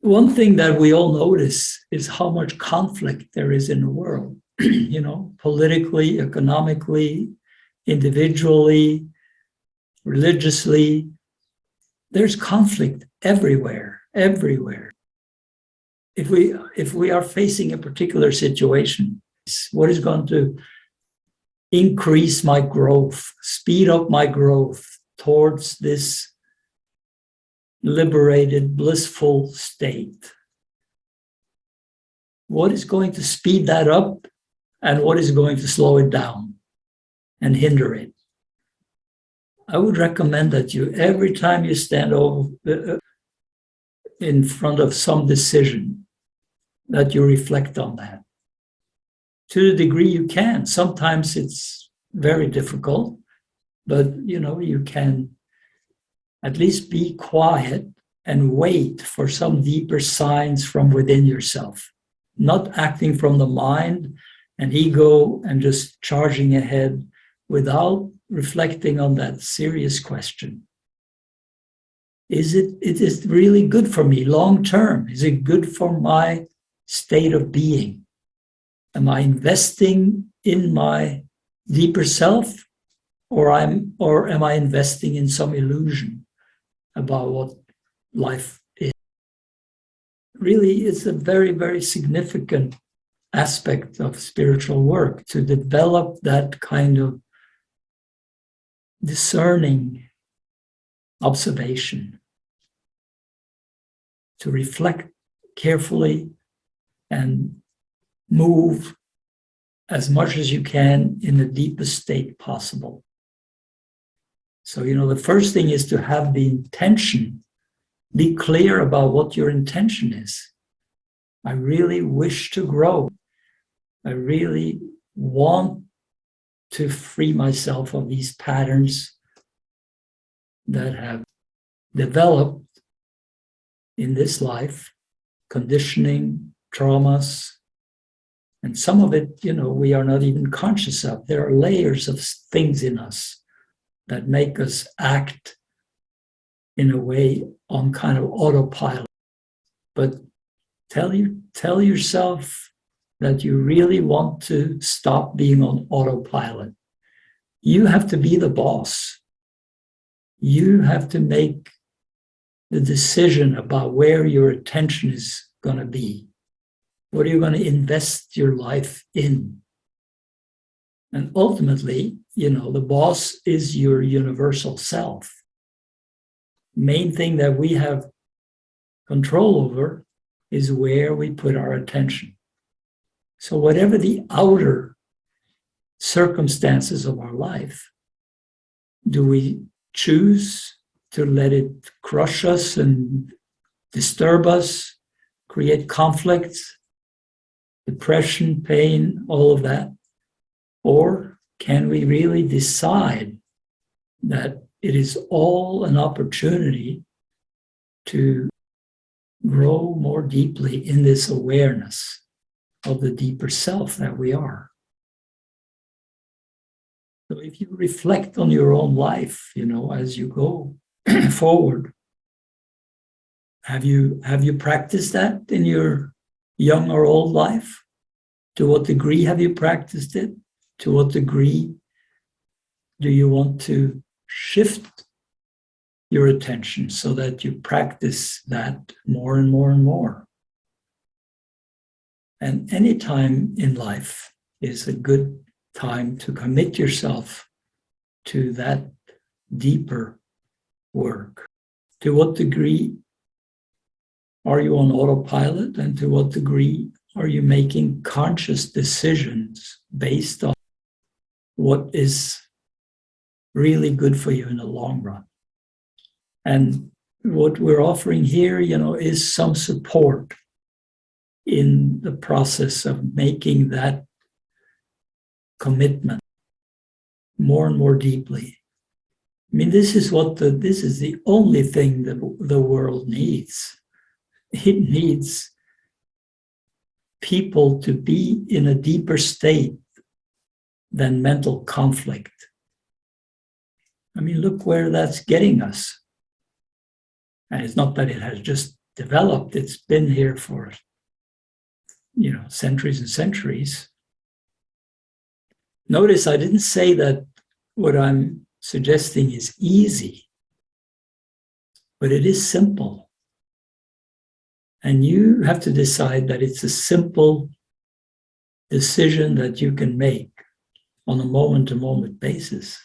one thing that we all notice is how much conflict there is in the world, politically, economically, individually, religiously. There's conflict everywhere. If we are facing a particular situation, what is going to increase my growth, speed up my growth towards this liberated, blissful state? What is going to speed that up, and what is going to slow it down and hinder it? I would recommend that you, every time you stand over in front of some decision, that you reflect on that. To the degree you can. Sometimes it's very difficult, but you can at least be quiet and wait for some deeper signs from within yourself, not acting from the mind and ego and just charging ahead without reflecting on that serious question. Is it really good for me long term? Is it good for my state of being? Am I investing in my deeper self, or am I investing in some illusion about what life is? Really, it's a very, very significant aspect of spiritual work to develop that kind of discerning observation, to reflect carefully and move as much as you can in the deepest state possible. So, the first thing is to have the intention, be clear about what your intention is. I really wish to grow. I really want to free myself of these patterns that have developed in this life, conditioning, traumas, and some of it, we are not even conscious of. There are layers of things in us that make us act in a way on kind of autopilot. But tell yourself that you really want to stop being on autopilot. You have to be the boss. You have to make the decision about where your attention is going to be. What are you going to invest your life in? And ultimately, the boss is your universal self. Main thing that we have control over is where we put our attention. So whatever the outer circumstances of our life, do we choose to let it crush us and disturb us, create conflicts, depression, pain, all of that? Or can we really decide that it is all an opportunity to grow more deeply in this awareness of the deeper self that we are? So if you reflect on your own life, as you go forward, have you practiced that in your young or old life? To what degree have you practiced it? To what degree do you want to shift your attention so that you practice that more and more and more? And any time in life is a good time to commit yourself to that deeper work. To what degree are you on autopilot, and to what degree are you making conscious decisions based on what is really good for you in the long run? And what we're offering here, is some support in the process of making that commitment more and more deeply. I mean, this is the only thing that the world needs. It needs people to be in a deeper state than mental conflict. I mean, look where that's getting us. And it's not that it has just developed, it's been here for, centuries and centuries. Notice I didn't say that what I'm suggesting is easy, but it is simple. And you have to decide that it's a simple decision that you can make on a moment-to-moment basis.